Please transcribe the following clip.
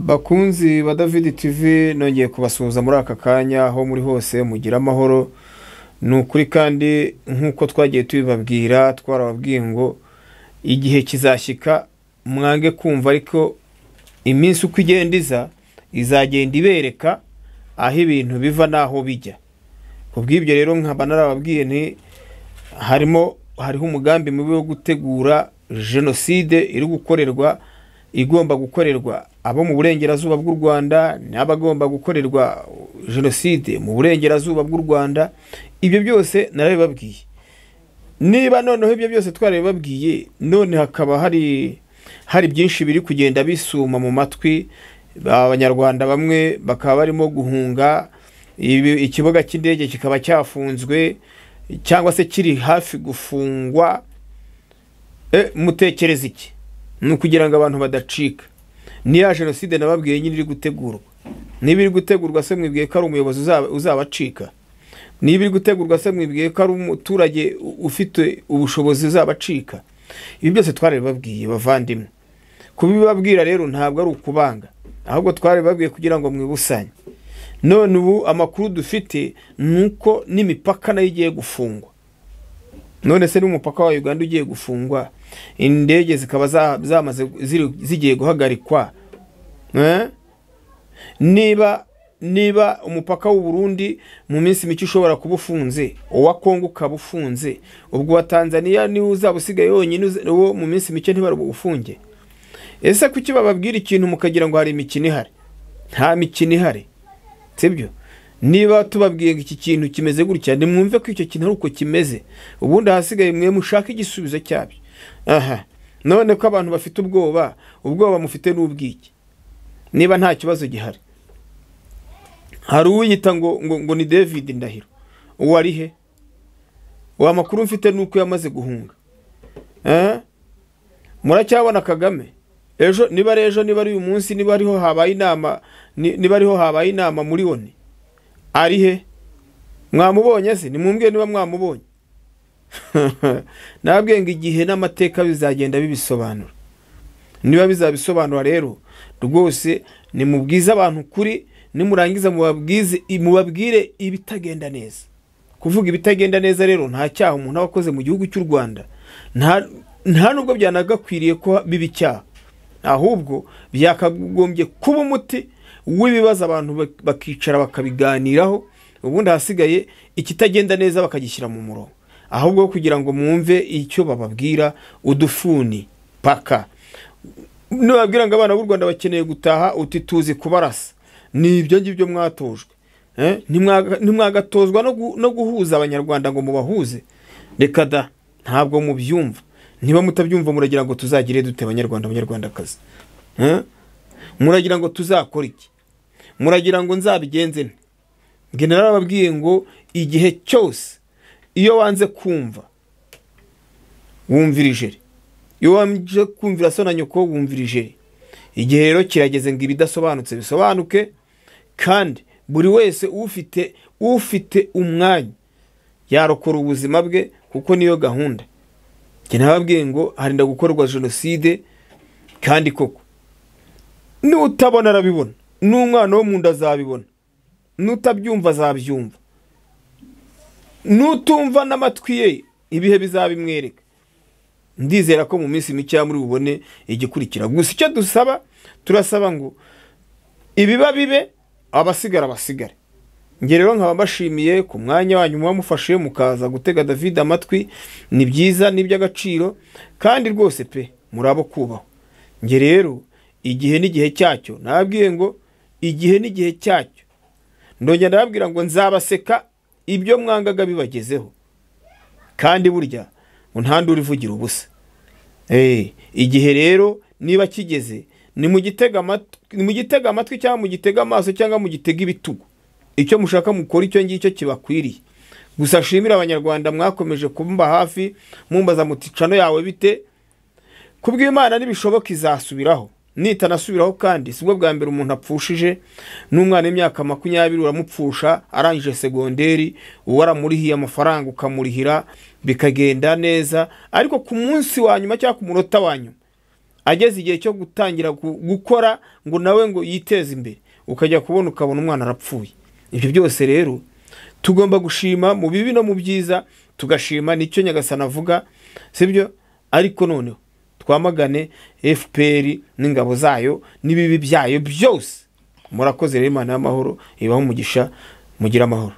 Bakunzi ba David TV nongeye kubasuhuza muri aka kanya aho muri hose mugira amahoro. Nukuri kandi nkuko twagiye tubibabwira twarababwiye ngo igihe kizashyika mwange kumva, ariko iminsi uko igendiza izagenda ibereka aho ibintu biva naho bijya. Kubw'ibyo rero nkaba narababwiye nti hariho umugambi mubi wo gutegura genocide igomba gukorerwa abo mu burengerazuba bw'u Rwanda n'abagomba gukorerwa genocide mu burengerazuba bw'u Rwanda. Ibyo byose narabibabwiye. Niba noneho ibyo byose twarabibabwiye, none hakaba hari byinshi biri kugenda bisuma mu matwi. Abanyarwanda bamwe bakaba barimo guhunga, ikibuga cy'indege kikaba cyafunzwe cyangwa se kiri hafi gufungwa. Mutekereza iki? Ni ukugira ngo abantu badacika. Niya genocide nababwiye nyine iri gutegurwa. Niba iri gutegurwa se mwibwiye ko ari umuyobozi uzabacika? Niba iri gutegurwa se mwibwiye ko ari umuturage ufite ubushobozi uzabacika? Ibi byose twarabibabwiye bavandimwe. Kubibabwira rero ntabwo ari ukubanga, ahubwo twarabibabwiye kugira ngo mwibusanye. None ubu amakuru dufite nuko n'imipaka nayo igiye gufungwa. None se n'umupaka wa Uganda ugiye gufungwa, indege zikaba zamaze zigiye guhagarikwa. Niba umupaka w'u Burundi mu minsi mike ushobora kubufunze, uwa Kongo ukabufunze, ubwo wa Tanzania ni uzabusigaye yonyine wo mu minsi mike ntibarubufunge. Ese kuki bababwira ikintu mukagira ngo hari imikino ihari? Nta mikino ihari, sibyo? Niba tubabwiye iki kintu kimeze gutya, nimwumve ko icyo kintu ari uko kimeze, ubundi hasigaye mwe mushaka igisubizo cyabyo. None ko abantu bafite ubwoba mufite n'ubwiki. Niba nta kibazo gihari, hari uwiyita ngo ni David Ndahiro. Uwo ari he? Wa makuru mfite nuko yamaze guhunga. Muracyabona Kagame? Niba ari uyu munsi, niba ariho habaye inama muri ONU, ari he? Mwamubonye se? Nimumbwiye niba mwamubonye. Nababwiye ngo igihe n'amateka bizagenda bibisobanura. Niba bizabisobanura rero rwose nimubwize abantu kuri, nimurangiza mubabwire ibitagenda neza. Kuvuga ibitagenda neza rero nta cyaha umuntu abakoze mu gihugu cy'u Rwanda, nta nubwo byanagakwiriye ko biba icyaha, ahubwo byakagombye kuba umuti w'ibibazo abantu bakicara bakabiganiraho, ubundi hasigaye ikitagenda neza bakagishyira mu murongo, ahubwo kugira ngo mwumve icyo bababwira udufuni paka. Nibabwira ngo abana b'u Rwanda bakeneye gutaha, uti tuzi kubarasa. Ni ibyo ngibyo mwatojwe. Ntimwagatozwa no guhuza abanyarwanda ngo mubahuze. Reka da, ntabwo mubyumva. Niba mutabyumva muragira ngo tuzagire dute abanyarwandakazi? Muragira ngo tuzakora iki? Muragira ngo nzabigenze nte? Nge narababwiye ngo igihe cyose iyo wanze kumva wumvira ijeri, iyo wanje kumvira so na nyoko wumvira ijeri. Igihe rero kirageze ngo ibidasobanutse bisobanuke, kandi buri wese ufite umwanya yarokora ubuzima bwe, kuko niyo gahunda. Nge nababwiye ngo harinda gukorwa genocide, kandi koko nutabona arabibona, n'umwana wo mu nda azabibona, nutabyumva azabyumva, nutumva n'amatwi ye ibihe bizabimwereka. Ndizera ko mu minsi mike muri bubone igikurikira. Gusa icyo turasaba ngo ibiba bibe, abasigara basigare. Nge rero nkaba mbashimiye ku mwanya wanyu mwamufashe mukaza gutega David amatwi. Ni byiza, ni by'agaciro, kandi rwose pe murabo kubaho. Nge rero igihe n'igihe cyacyo, nababwiye ngo igihe n'igihe cyacyo. Ndongera ndababwira ngo nzabaseka ibyo mwangaga bibagezeho, kandi burya ntandura ivugira ubusa. Igihe rero niba kigeze, nimugitega amatwi cyangwa mugitega amaso cyangwa mugitega ibitugu. Icyo mushaka mukora icyo ngicyo kibakwiriye. Gusa shimira abanyarwanda mwakomeje kumba hafi, mumbaza muti cano yawe bite. Kubw'Imana nibishoboka izasubiraho. Nitanasubiraho kandi sibwo bwa mbere umuntu apfushije. N'umwana w'imyaka 20 uramupfusha arangije segonderi, waramurihiye amafaranga ukamurihira bikagenda neza, ariko ku munsi wa nyuma cyangwa ku munota wa nyuma ageze igihe cyo gutangira gukora ngo nawe ngo yiteze imbere, ukajya kubona ukabona umwana arapfuye. Ibyo byose rero tugomba gushima mu bibi no mu byiza, tugashima nicyo Nyagasani avuga, sibyo? Ariko noneho twamagane FPR n'ingabo zayo n'ibibi byayo byose. Murakoze rero, Imana y'amahoro ibaho umugisha, mugira amahoro.